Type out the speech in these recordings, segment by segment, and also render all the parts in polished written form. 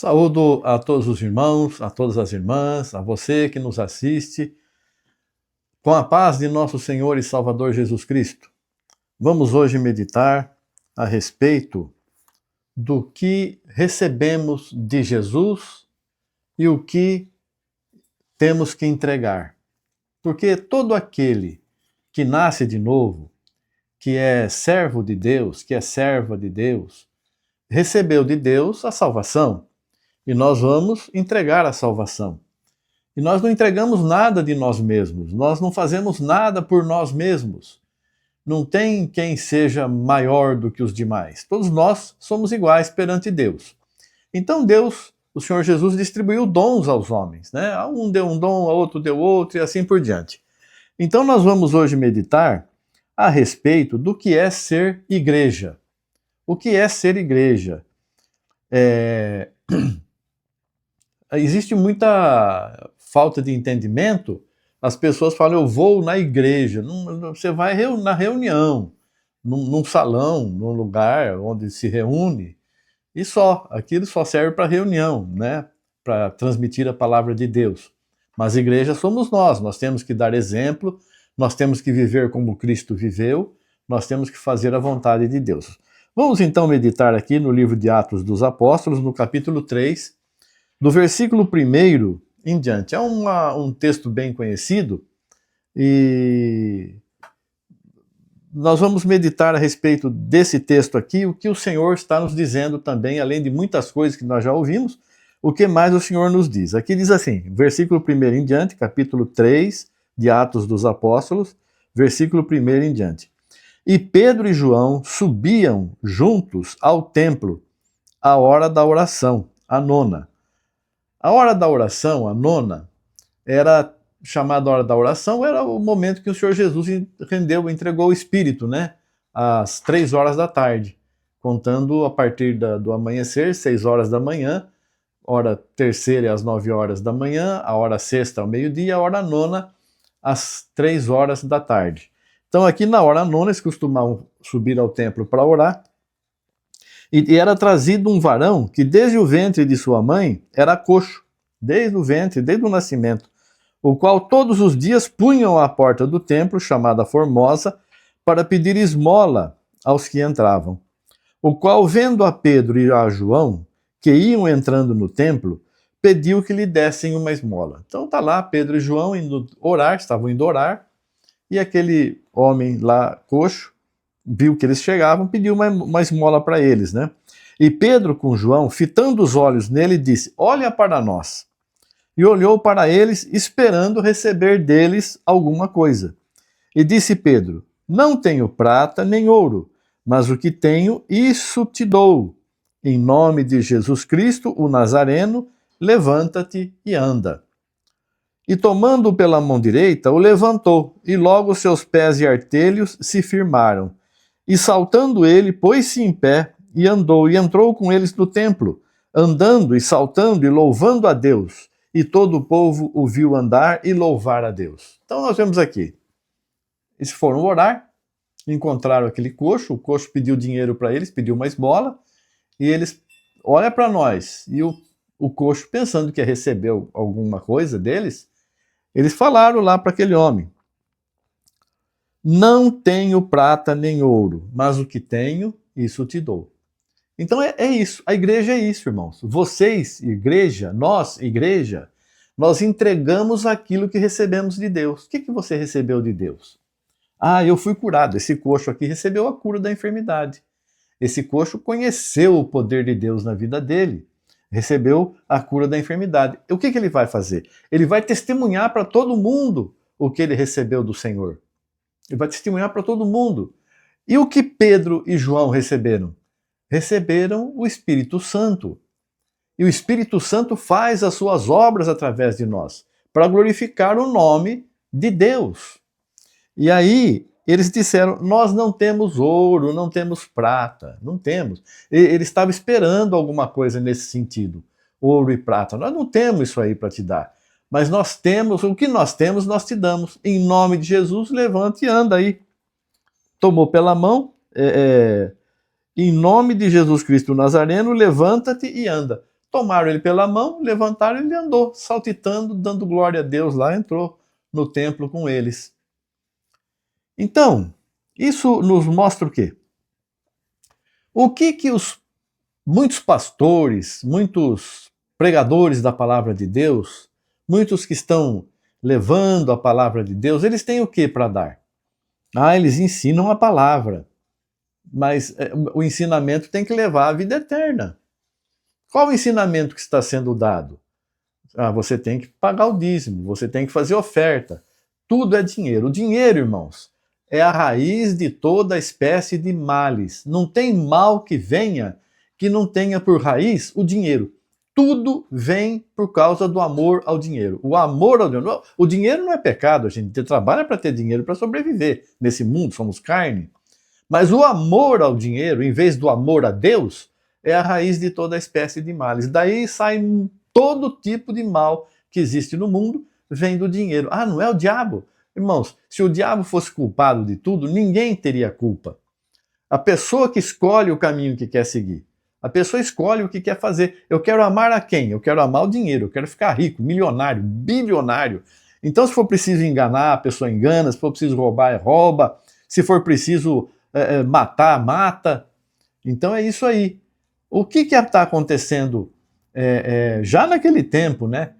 Saúdo a todos os irmãos, a todas as irmãs, a você que nos assiste, com a paz de nosso Senhor e Salvador Jesus Cristo. Vamos hoje meditar a respeito do que recebemos de Jesus e o que temos que entregar. Porque todo aquele que nasce de novo, que é servo de Deus, que é serva de Deus, recebeu de Deus a salvação. E nós vamos entregar a salvação. E nós não entregamos nada de nós mesmos, nós não fazemos nada por nós mesmos. Não tem quem seja maior do que os demais. Todos nós somos iguais perante Deus. Então Deus, o Senhor Jesus, distribuiu dons aos homens, né? Um deu um dom, a outro deu outro e assim por diante. Então nós vamos hoje meditar a respeito do que é ser igreja. O que é ser igreja? Existe muita falta de entendimento. As pessoas falam, eu vou na igreja. Você vai na reunião, num salão, num lugar onde se reúne, e só. Aquilo só serve para reunião, né? Para transmitir a palavra de Deus. Mas igreja somos nós temos que dar exemplo, nós temos que viver como Cristo viveu, nós temos que fazer a vontade de Deus. Vamos então meditar aqui no livro de Atos dos Apóstolos, no capítulo 3, do versículo 1 em diante. É um texto bem conhecido e nós vamos meditar a respeito desse texto aqui, o que o Senhor está nos dizendo também, além de muitas coisas que nós já ouvimos, o que mais o Senhor nos diz. Aqui diz assim, versículo 1 em diante, capítulo 3 de Atos dos Apóstolos, versículo 1 em diante. E Pedro e João subiam juntos ao templo à hora da oração, a nona. A hora da oração, a nona, era chamada hora da oração, era o momento que o Senhor Jesus entregou o Espírito, né? Às 3 horas da tarde, contando a partir do amanhecer, 6 horas da manhã, hora terceira é às 9 horas da manhã, a hora sexta ao meio-dia, a hora nona às 3 horas da tarde. Então aqui na hora nona eles costumavam subir ao templo para orar, e era trazido um varão que desde o ventre de sua mãe era coxo, desde o ventre, desde o nascimento, o qual todos os dias punham à porta do templo, chamada Formosa, para pedir esmola aos que entravam. O qual, vendo a Pedro e a João, que iam entrando no templo, pediu que lhe dessem uma esmola. Então tá lá Pedro e João estavam indo orar, e aquele homem lá, coxo, viu que eles chegavam, pediu uma esmola para eles, né? E Pedro com João, fitando os olhos nele, disse, olha para nós. E olhou para eles, esperando receber deles alguma coisa. E disse Pedro, não tenho prata nem ouro, mas o que tenho, isso te dou. Em nome de Jesus Cristo, o Nazareno, levanta-te e anda. E tomando-o pela mão direita, o levantou, e logo seus pés e artelhos se firmaram. E saltando ele, pôs-se em pé, e andou, e entrou com eles no templo, andando e saltando e louvando a Deus. E todo o povo o viu andar e louvar a Deus. Então nós vemos aqui, eles foram orar, encontraram aquele coxo, o coxo pediu dinheiro para eles, pediu uma esmola, e eles, olha para nós, e o coxo, pensando que ia receber alguma coisa deles, eles falaram lá para aquele homem, não tenho prata nem ouro, mas o que tenho, isso te dou. Então é isso, a igreja é isso, irmãos. Vocês, igreja, nós entregamos aquilo que recebemos de Deus. O que você recebeu de Deus? Ah, eu fui curado. Esse coxo aqui recebeu a cura da enfermidade. Esse coxo conheceu o poder de Deus na vida dele, recebeu a cura da enfermidade. O que ele vai fazer? Ele vai testemunhar para todo mundo o que ele recebeu do Senhor. Ele vai testemunhar para todo mundo. E o que Pedro e João receberam? Receberam o Espírito Santo. E o Espírito Santo faz as suas obras através de nós, para glorificar o nome de Deus. E aí, eles disseram, nós não temos ouro, não temos prata, não temos. Ele estava esperando alguma coisa nesse sentido, ouro e prata. Nós não temos isso aí para te dar. Mas nós temos, o que nós temos, nós te damos. Em nome de Jesus, levante e anda aí. Tomou pela mão, em nome de Jesus Cristo Nazareno, levanta-te e anda. tomaram ele pela mão, levantaram e ele andou, saltitando, dando glória a Deus lá, entrou no templo com eles. Então, isso nos mostra o quê? O que muitos pastores, muitos pregadores da palavra de Deus, muitos que estão levando a palavra de Deus, eles têm o que para dar? Eles ensinam a palavra, mas o ensinamento tem que levar à vida eterna. Qual o ensinamento que está sendo dado? Você tem que pagar o dízimo, você tem que fazer oferta. Tudo é dinheiro. O dinheiro, irmãos, é a raiz de toda espécie de males. Não tem mal que venha que não tenha por raiz o dinheiro. Tudo vem por causa do amor ao dinheiro. O amor ao dinheiro. O dinheiro não é pecado, a gente trabalha para ter dinheiro para sobreviver. Nesse mundo somos carne. Mas o amor ao dinheiro, em vez do amor a Deus, é a raiz de toda espécie de males. Daí sai todo tipo de mal que existe no mundo, vem do dinheiro. Não é o diabo? Irmãos, se o diabo fosse culpado de tudo, ninguém teria culpa. A pessoa que escolhe o caminho que quer seguir. A pessoa escolhe o que quer fazer. Eu quero amar a quem? Eu quero amar o dinheiro, eu quero ficar rico, milionário, bilionário. Então, se for preciso enganar, a pessoa engana, se for preciso roubar, rouba, se for preciso matar, mata. Então é isso aí. O que está acontecendo já naquele tempo, né?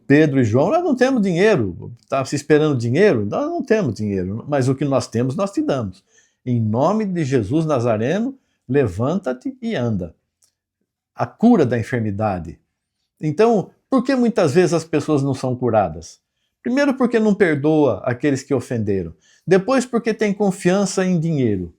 Pedro e João, nós não temos dinheiro, está se esperando dinheiro? Nós não temos dinheiro, mas o que nós temos, nós te damos. Em nome de Jesus Nazareno, levanta-te e anda. A cura da enfermidade. Então, por que muitas vezes as pessoas não são curadas? Primeiro porque não perdoa aqueles que ofenderam. Depois porque tem confiança em dinheiro.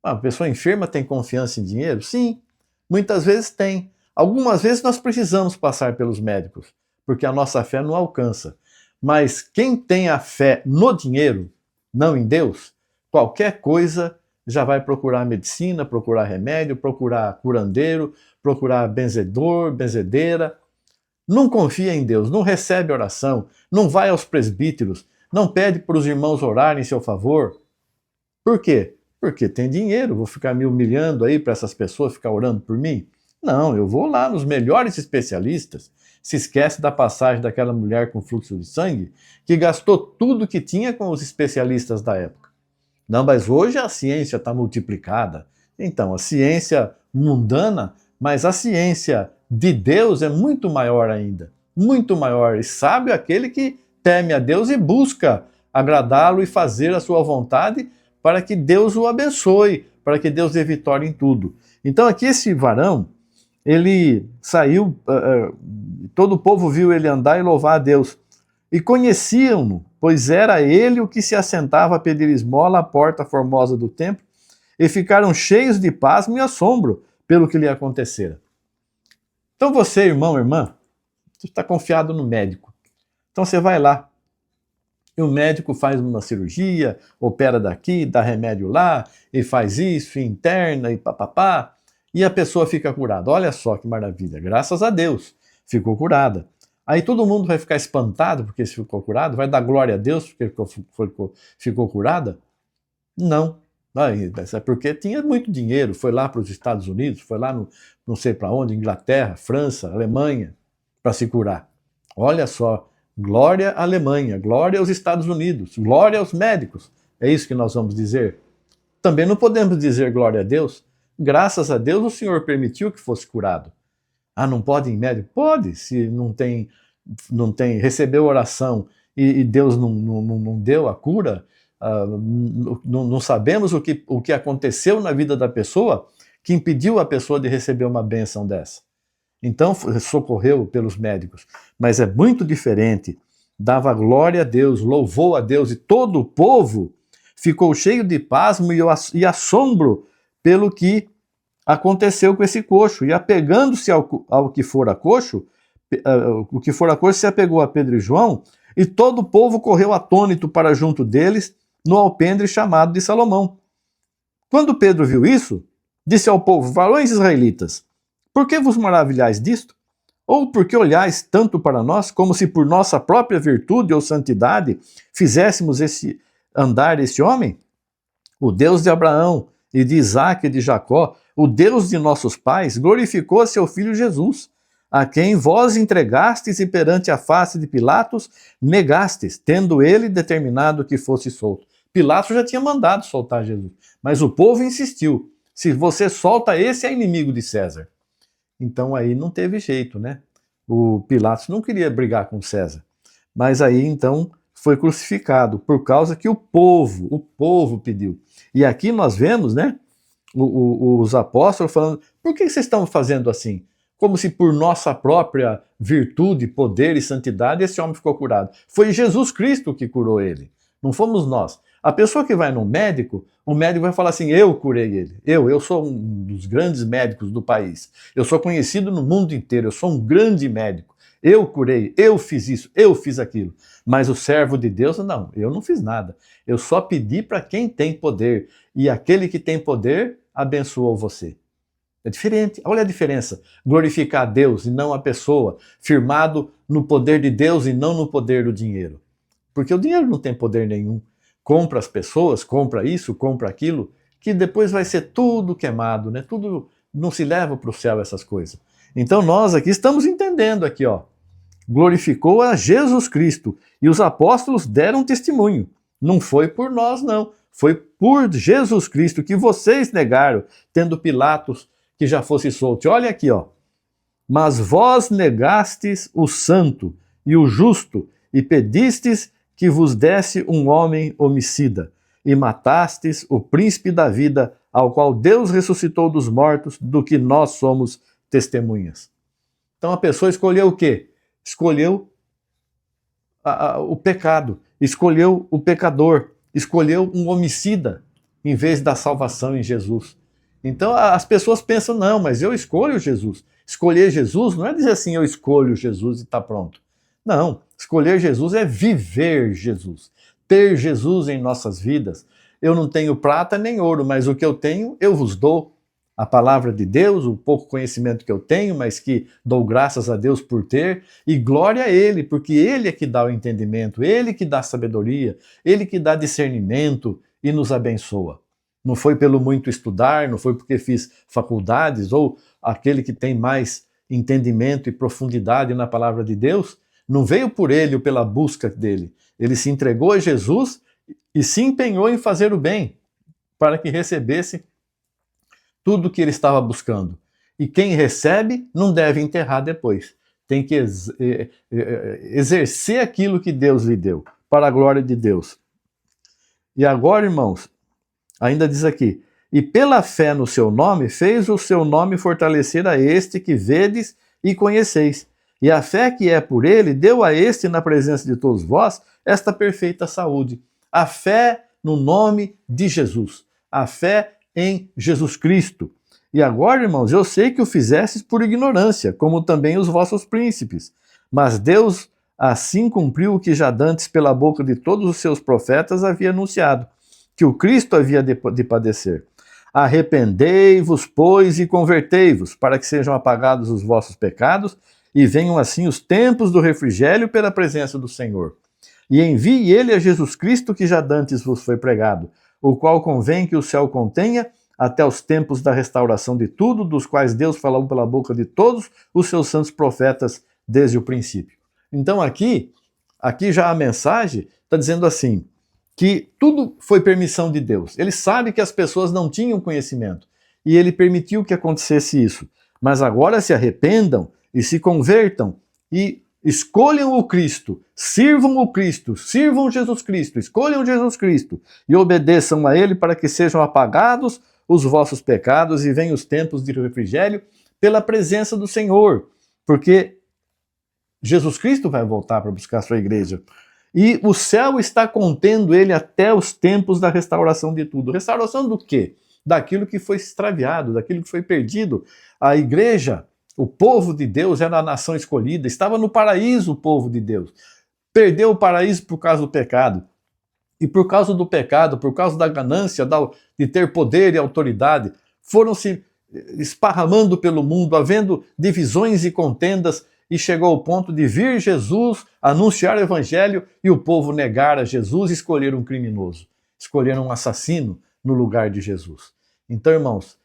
A pessoa enferma tem confiança em dinheiro? Sim, muitas vezes tem. Algumas vezes nós precisamos passar pelos médicos, porque a nossa fé não alcança. Mas quem tem a fé no dinheiro, não em Deus, qualquer coisa já vai procurar medicina, procurar remédio, procurar curandeiro, procurar benzedor, benzedeira. Não confia em Deus, não recebe oração, não vai aos presbíteros, não pede para os irmãos orarem em seu favor. Por quê? Porque tem dinheiro, vou ficar me humilhando aí para essas pessoas ficar orando por mim? Não, eu vou lá nos melhores especialistas. Se esquece da passagem daquela mulher com fluxo de sangue, que gastou tudo que tinha com os especialistas da época. Não, mas hoje a ciência está multiplicada. Então, a ciência mundana, mas a ciência de Deus é muito maior ainda. Muito maior. E sábio é aquele que teme a Deus e busca agradá-lo e fazer a sua vontade para que Deus o abençoe, para que Deus dê vitória em tudo. Então aqui esse varão, ele saiu, todo o povo viu ele andar e louvar a Deus. E conheciam-no, pois era ele o que se assentava a pedir esmola à porta formosa do templo, e ficaram cheios de pasmo e assombro pelo que lhe acontecera. Então você, irmão, irmã, você está confiado no médico. Então você vai lá, e o médico faz uma cirurgia, opera daqui, dá remédio lá, e faz isso, e interna, e papapá, e a pessoa fica curada. Olha só que maravilha, graças a Deus, ficou curada. Aí todo mundo vai ficar espantado porque ficou curado? Vai dar glória a Deus porque ficou curada? Não. É porque tinha muito dinheiro, foi lá para os Estados Unidos, foi lá não sei para onde, Inglaterra, França, Alemanha, para se curar. Olha só, glória à Alemanha, glória aos Estados Unidos, glória aos médicos. É isso que nós vamos dizer? Também não podemos dizer glória a Deus. Graças a Deus o Senhor permitiu que fosse curado. Não pode ir em médico? Pode, se não tem, recebeu oração e Deus não deu a cura, não sabemos o que aconteceu na vida da pessoa que impediu a pessoa de receber uma bênção dessa. Então socorreu pelos médicos, mas é muito diferente. Dava glória a Deus, louvou a Deus e todo o povo ficou cheio de pasmo e assombro pelo que aconteceu com esse coxo, e apegando-se ao que fora coxo, o que fora coxo se apegou a Pedro e João, e todo o povo correu atônito para junto deles, no alpendre chamado de Salomão. Quando Pedro viu isso, disse ao povo: varões israelitas, por que vos maravilhais disto? Ou por que olhais tanto para nós, como se por nossa própria virtude ou santidade fizéssemos andar esse homem? O Deus de Abraão, e de Isaque e de Jacó, o Deus de nossos pais, glorificou a seu filho Jesus, a quem vós entregastes e perante a face de Pilatos negastes, tendo ele determinado que fosse solto. Pilatos já tinha mandado soltar Jesus, mas o povo insistiu. Se você solta, esse é inimigo de César. Então aí não teve jeito, né? O Pilatos não queria brigar com César. Mas aí então foi crucificado por causa que o povo pediu. E aqui nós vemos, né, os apóstolos falando, por que vocês estão fazendo assim? Como se por nossa própria virtude, poder e santidade esse homem ficou curado. Foi Jesus Cristo que curou ele, não fomos nós. A pessoa que vai no médico, o médico vai falar assim, eu curei ele. Eu sou um dos grandes médicos do país. Eu sou conhecido no mundo inteiro, eu sou um grande médico. Eu curei, eu fiz isso, eu fiz aquilo. Mas o servo de Deus, não, eu não fiz nada. Eu só pedi para quem tem poder. E aquele que tem poder abençoou você. É diferente, olha a diferença. Glorificar a Deus e não a pessoa, firmado no poder de Deus e não no poder do dinheiro. Porque o dinheiro não tem poder nenhum. Compra as pessoas, compra isso, compra aquilo, que depois vai ser tudo queimado, né? Tudo não se leva para o céu essas coisas. Então nós aqui estamos entendendo aqui, ó. Glorificou a Jesus Cristo e os apóstolos deram testemunho. Não foi por nós, não. Foi por Jesus Cristo que vocês negaram, tendo Pilatos que já fosse solto. Olha aqui, ó. Mas vós negastes o santo e o justo e pedistes que vos desse um homem homicida e matastes o príncipe da vida, ao qual Deus ressuscitou dos mortos, do que nós somos testemunhas. Então a pessoa escolheu o quê? Escolheu o pecado, escolheu o pecador, escolheu um homicida em vez da salvação em Jesus. Então as pessoas pensam, não, mas eu escolho Jesus. Escolher Jesus não é dizer assim, eu escolho Jesus e está pronto. Não, escolher Jesus é viver Jesus, ter Jesus em nossas vidas. Eu não tenho prata nem ouro, mas o que eu tenho eu vos dou. A palavra de Deus, o pouco conhecimento que eu tenho, mas que dou graças a Deus por ter, e glória a Ele, porque Ele é que dá o entendimento, Ele que dá sabedoria, Ele que dá discernimento e nos abençoa. Não foi pelo muito estudar, não foi porque fiz faculdades, ou aquele que tem mais entendimento e profundidade na palavra de Deus, não veio por ele ou pela busca dele. Ele se entregou a Jesus e se empenhou em fazer o bem, para que recebesse tudo o que ele estava buscando. E quem recebe não deve enterrar depois. Tem que exercer aquilo que Deus lhe deu, para a glória de Deus. E agora, irmãos, ainda diz aqui, e pela fé no seu nome, fez o seu nome fortalecer a este que vedes e conheceis. E a fé que é por ele, deu a este, na presença de todos vós, esta perfeita saúde. A fé no nome de Jesus. A fé em Jesus Cristo. E agora, irmãos, eu sei que o fizestes por ignorância, como também os vossos príncipes. Mas Deus assim cumpriu o que já dantes pela boca de todos os seus profetas havia anunciado, que o Cristo havia de padecer. Arrependei-vos, pois, e convertei-vos, para que sejam apagados os vossos pecados, e venham assim os tempos do refrigério pela presença do Senhor. E envie ele a Jesus Cristo, que já dantes vos foi pregado, o qual convém que o céu contenha até os tempos da restauração de tudo, dos quais Deus falou pela boca de todos os seus santos profetas desde o princípio. Então aqui já a mensagem está dizendo assim, que tudo foi permissão de Deus. Ele sabe que as pessoas não tinham conhecimento e ele permitiu que acontecesse isso. Mas agora se arrependam e se convertam e escolham o Cristo, sirvam Jesus Cristo, escolham Jesus Cristo e obedeçam a Ele para que sejam apagados os vossos pecados e venham os tempos de refrigério pela presença do Senhor, porque Jesus Cristo vai voltar para buscar a sua igreja. E o céu está contendo ele até os tempos da restauração de tudo. Restauração do quê? Daquilo que foi extraviado, daquilo que foi perdido. A igreja, o povo de Deus era a nação escolhida, estava no paraíso o povo de Deus. Perdeu o paraíso por causa do pecado. E por causa do pecado, por causa da ganância, de ter poder e autoridade, foram se esparramando pelo mundo, havendo divisões e contendas, e chegou ao ponto de vir Jesus, anunciar o evangelho e o povo negar a Jesus e escolher um criminoso, escolher um assassino no lugar de Jesus. Então, irmãos,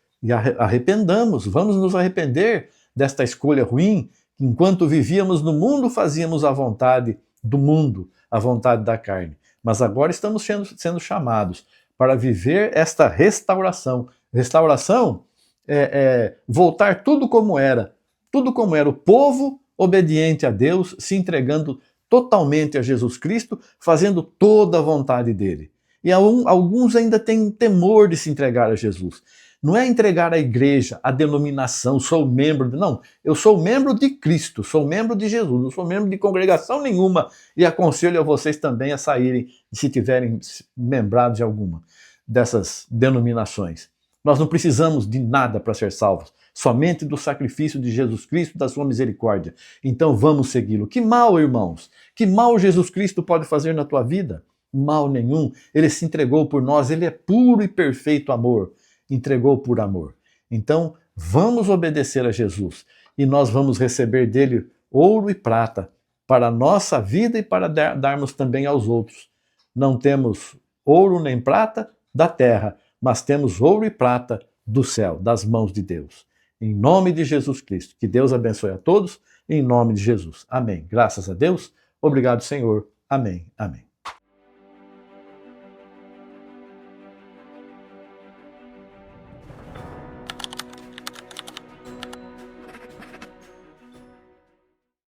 arrependamos, vamos nos arrepender desta escolha ruim Enquanto vivíamos no mundo, fazíamos a vontade do mundo, a vontade da carne. Mas agora estamos sendo chamados para viver esta restauração. Restauração é voltar tudo como era. Tudo como era. O povo obediente a Deus, se entregando totalmente a Jesus Cristo, fazendo toda a vontade dele. E alguns ainda têm temor de se entregar a Jesus. Não é entregar a igreja, a denominação, sou membro. Não, eu sou membro de Cristo, sou membro de Jesus, não sou membro de congregação nenhuma. E aconselho a vocês também a saírem, se tiverem membrados de alguma dessas denominações. Nós não precisamos de nada para ser salvos, somente do sacrifício de Jesus Cristo, da sua misericórdia. Então vamos segui-lo. Que mal, irmãos, que mal Jesus Cristo pode fazer na tua vida? Mal nenhum. Ele se entregou por nós, ele é puro e perfeito amor. Entregou por amor. Então, vamos obedecer a Jesus e nós vamos receber dele ouro e prata para a nossa vida e para darmos também aos outros. Não temos ouro nem prata da terra, mas temos ouro e prata do céu, das mãos de Deus. Em nome de Jesus Cristo. Que Deus abençoe a todos, em nome de Jesus. Amém. Graças a Deus. Obrigado, Senhor. Amém. Amém.